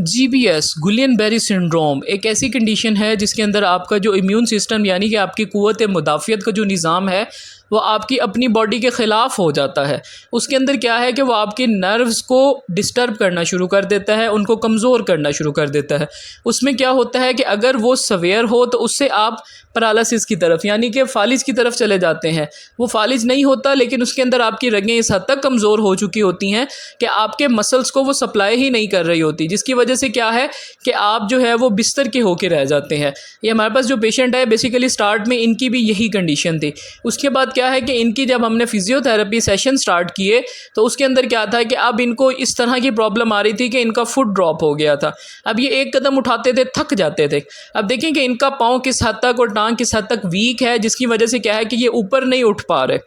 GBS गुलियन berry syndrome एक ऐसी condition है जिसके अंदर आपका जो इम्यून सिस्टम यानी कि आपकी क़ुव्वत मुदाफ़ियत का जो निज़ाम है वो आपकी अपनी बॉडी के ख़िलाफ़ हो जाता है। उसके अंदर क्या है कि वो आपके नर्व्स को डिस्टर्ब करना शुरू कर देता है, उनको कमज़ोर करना शुरू कर देता है। उसमें क्या होता है कि अगर वो सवेयर हो तो उससे आप पैरालिसिस की तरफ यानी कि फ़ालिज की तरफ चले जाते हैं। वो फ़ालिज नहीं होता लेकिन उसके अंदर आपकी रगें इस हद तक कमज़ोर हो चुकी होती हैं कि आपके मसल्स को वो सप्लाई ही नहीं कर रही होती, जिसकी वजह से क्या है कि आप जो है वो बिस्तर के होके रह जाते हैं। ये हमारे पास जो पेशेंट है बेसिकली स्टार्ट में इनकी भी यही कंडीशन थी। उसके बाद क्या है कि इनकी जब हमने फ़िज़ियोथेरेपी सेशन स्टार्ट किए तो उसके अंदर क्या था कि अब इनको इस तरह की प्रॉब्लम आ रही थी कि इनका फुट ड्रॉप हो गया था। अब ये एक कदम उठाते थे थक जाते थे। अब देखें कि इनका पाँव किस हद तक और टांग किस हद तक वीक है, जिसकी वजह से क्या है कि ये ऊपर नहीं उठ पा रहे।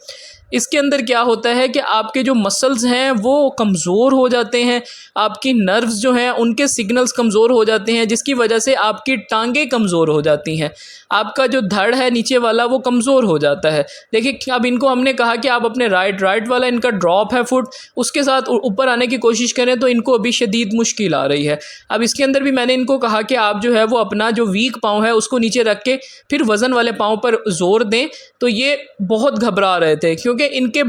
इसके अंदर क्या होता है कि आपके जो मसल्स हैं वो कमज़ोर हो जाते हैं, आपकी नर्व्स जो हैं उनके सिग्नल्स कमज़ोर हो जाते हैं, जिसकी वजह से आपकी टांगें कमज़ोर हो जाती हैं, आपका जो धड़ है नीचे वाला वो कमज़ोर हो जाता है। देखिए अब इनको हमने कहा कि आप अपने राइट वाला इनका ड्रॉप है फुट, उसके साथ ऊपर आने की कोशिश करें तो इनको अभी शदीद मुश्किल आ रही है। अब इसके अंदर भी मैंने इनको कहा कि आप जो है वो अपना जो वीक पाँव है उसको नीचे रख के फिर वज़न वाले पाँव पर ज़ोर दें, तो ये बहुत घबरा रहे थे क्योंकि इनके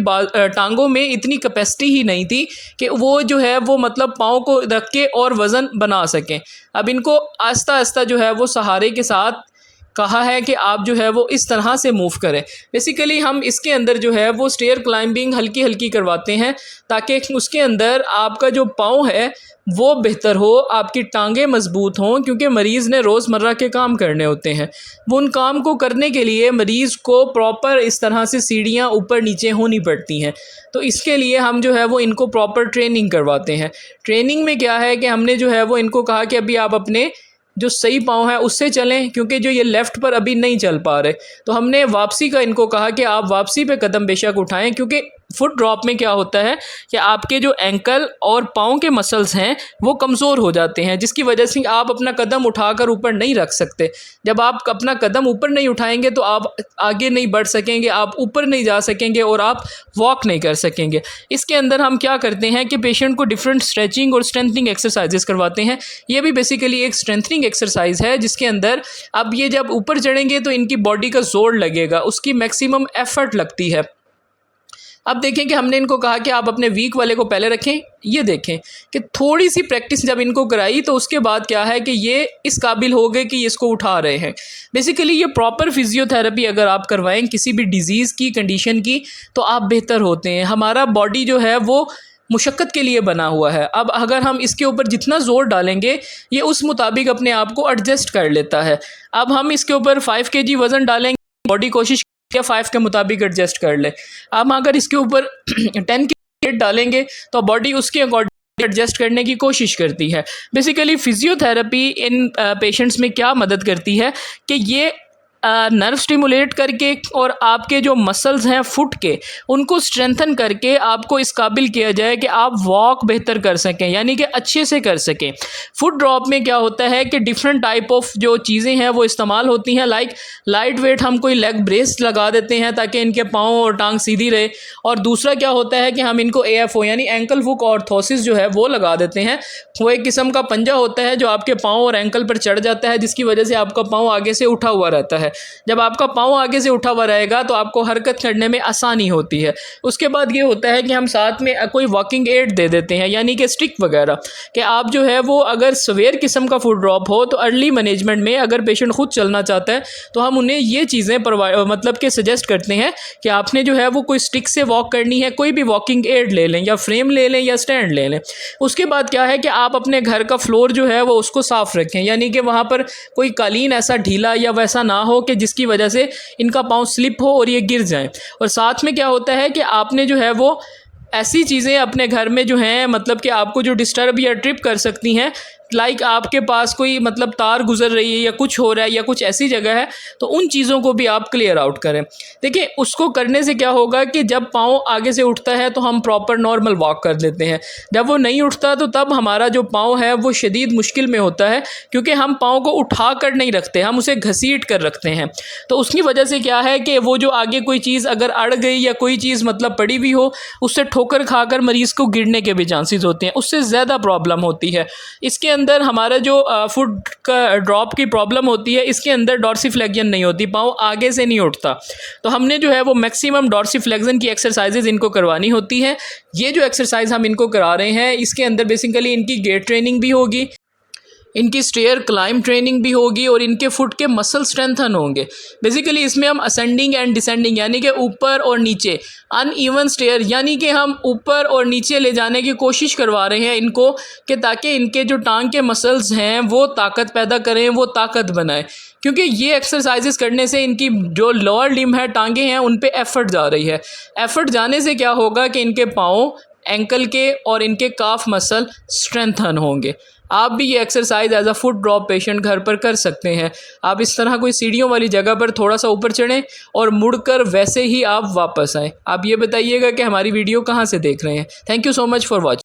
टांगों में इतनी कैपेसिटी ही नहीं थी कि वो जो है वो मतलब पाँव को रख के और वज़न बना सकें। अब इनको आहिस्ता आहिस्ता जो है वो सहारे के साथ कहा है कि आप जो है वो इस तरह से मूव करें। बेसिकली हम इसके अंदर जो है वो स्टेयर क्लाइंबिंग हल्की हल्की करवाते हैं ताकि उसके अंदर आपका जो पाँव है वो बेहतर हो, आपकी टांगें मजबूत हों, क्योंकि मरीज़ ने रोज़मर्रा के काम करने होते हैं। वो उन काम को करने के लिए मरीज़ को प्रॉपर इस तरह से सीढ़ियाँ ऊपर नीचे होनी पड़ती हैं। तो इसके लिए हम जो है वो इनको प्रॉपर ट्रेनिंग करवाते हैं। ट्रेनिंग में क्या है कि हमने जो है वो इनको कहा कि अभी आप अपने जो सही पाँव है उससे चलें, क्योंकि जो ये लेफ़्ट पर अभी नहीं चल पा रहे। तो हमने वापसी का इनको कहा कि आप वापसी पे कदम बेशक उठाएं, क्योंकि फुट ड्रॉप में क्या होता है कि आपके जो एंकल और पाँव के मसल्स हैं वो कमज़ोर हो जाते हैं, जिसकी वजह से आप अपना कदम उठाकर ऊपर नहीं रख सकते। जब आप अपना कदम ऊपर नहीं उठाएंगे तो आप आगे नहीं बढ़ सकेंगे, आप ऊपर नहीं जा सकेंगे और आप वॉक नहीं कर सकेंगे। इसके अंदर हम क्या करते हैं कि पेशेंट को डिफरेंट स्ट्रेचिंग और स्ट्रेंथनिंग एक्सरसाइजेस करवाते हैं। ये भी बेसिकली एक स्ट्रेंथनिंग एक्सरसाइज है जिसके अंदर अब ये जब ऊपर चढ़ेंगे तो इनकी बॉडी का जोर लगेगा, उसकी मैक्सिमम एफर्ट लगती है। अब देखें कि हमने इनको कहा कि आप अपने वीक वाले को पहले रखें। ये देखें कि थोड़ी सी प्रैक्टिस जब इनको कराई तो उसके बाद क्या है कि ये इस काबिल हो गए कि ये इसको उठा रहे हैं। बेसिकली ये प्रॉपर फिजियोथेरेपी अगर आप करवाएं किसी भी डिज़ीज़ की कंडीशन की तो आप बेहतर होते हैं। हमारा बॉडी जो है वो मुशक्क़त के लिए बना हुआ है। अब अगर हम इसके ऊपर जितना ज़ोर डालेंगे ये उस मुताबिक अपने आप को एडजस्ट कर लेता है। अब हम इसके ऊपर 5 kg वज़न डालेंगे, बॉडी कोशिश या 5 के मुताबिक एडजस्ट कर ले। अब अगर इसके ऊपर 10 की वेट डालेंगे तो बॉडी उसके अकॉर्डिंग एडजस्ट करने की कोशिश करती है। बेसिकली फिजियोथेरेपी इन पेशेंट्स में क्या मदद करती है कि ये नर्व स्टिमुलेट करके और आपके जो मसल्स हैं फुट के उनको स्ट्रेंथन करके आपको इस काबिल किया जाए कि आप वॉक बेहतर कर सकें, यानी कि अच्छे से कर सकें। फुट ड्रॉप में क्या होता है कि डिफरेंट टाइप ऑफ जो चीज़ें हैं वो इस्तेमाल होती हैं। लाइक लाइट वेट हम कोई लेग ब्रेस लगा देते हैं ताकि इनके पाँव और टांग सीधी रहे, और दूसरा क्या होता है कि हम इनको AFO यानी एंकल हुक ऑर्थोसिस जो है वो लगा देते हैं। वो एक किस्म का पंजा होता है जो आपके पाँव और एंकल पर चढ़ जाता है, जिसकी वजह से आपका पाँव आगे से उठा हुआ रहता है। जब आपका पाँव आगे से उठा हुआ रहेगा तो आपको हरकत करने में आसानी होती है। उसके बाद ये होता है कि हम साथ में कोई वॉकिंग एड दे देते हैं, यानी कि स्टिक वगैरह, कि आप जो है वो अगर सवेयर किस्म का फुट ड्रॉप हो तो अर्ली मैनेजमेंट में अगर पेशेंट खुद चलना चाहता है तो हम उन्हें ये चीज़ें मतलब कि सजेस्ट करते हैं कि आपने जो है वो कोई स्टिक से वॉक करनी है, कोई भी वॉकिंग एड ले लें या फ्रेम ले लें या स्टैंड ले लें। उसके बाद क्या है कि आप अपने घर का फ्लोर जो है वो उसको साफ़ रखें, यानी कि वहाँ पर कोई कालीन ऐसा ढीला या वैसा ना हो कि जिसकी वजह से इनका पाँव स्लिप हो और ये गिर जाएं। और साथ में क्या होता है कि आपने जो है वो ऐसी चीज़ें अपने घर में जो हैं मतलब कि आपको जो डिस्टर्ब या ट्रिप कर सकती हैं, लाइक आपके पास कोई मतलब तार गुजर रही है या कुछ हो रहा है या कुछ ऐसी जगह है, तो उन चीज़ों को भी आप क्लियर आउट करें। देखिए उसको करने से क्या होगा कि जब पाँव आगे से उठता है तो हम प्रॉपर नॉर्मल वॉक कर लेते हैं। जब वो नहीं उठता तो तब हमारा जो पाँव है वो शदीद मुश्किल में होता है, क्योंकि हम पाँव को उठा कर नहीं रखते, हम उसे घसीट कर रखते हैं। तो उसकी वजह से क्या है कि वो जो आगे कोई चीज़ अगर अड़ गई या कोई चीज़ मतलब पड़ी हुई हो, उससे ठोकर खाकर मरीज़ को गिरने के भी चांसेस होते हैं, उससे ज़्यादा प्रॉब्लम होती है। इसके अंदर हमारा जो फुट का ड्रॉप की प्रॉब्लम होती है, इसके अंदर डॉर्सिफ्लेक्शन नहीं होती, पाँव आगे से नहीं उठता। तो हमने जो है वो मैक्सिमम डॉर्सिफ्लेक्शन की एक्सरसाइजेज इनको करवानी होती है। ये जो एक्सरसाइज हम इनको करा रहे हैं, इसके अंदर बेसिकली इनकी गेट ट्रेनिंग भी होगी, इनकी स्टेयर क्लाइंब ट्रेनिंग भी होगी और इनके फुट के मसल स्ट्रेंथन होंगे। बेसिकली इसमें हम असेंडिंग एंड डिसेंडिंग यानी कि ऊपर और नीचे, अनइवन स्टेयर यानी कि हम ऊपर और नीचे ले जाने की कोशिश करवा रहे हैं इनको, कि ताकि इनके जो टांग के मसल्स हैं वो ताकत पैदा करें, वो ताकत बनाएं। क्योंकि ये एक्सरसाइजेस करने से इनकी जो लोअर लिम्ब है, टांगें हैं, उन पे एफर्ट जा रही है। एफर्ट जाने से क्या होगा कि इनके पाँव, एंकल के और इनके काफ मसल स्ट्रेंथन होंगे। आप भी ये exercise as a foot drop patient घर पर कर सकते हैं। आप इस तरह कोई सीढ़ियों वाली जगह पर थोड़ा सा ऊपर चढ़ें और मुड़कर वैसे ही आप वापस आएँ। आप ये बताइएगा कि हमारी वीडियो कहाँ से देख रहे हैं। Thank you so much for watching.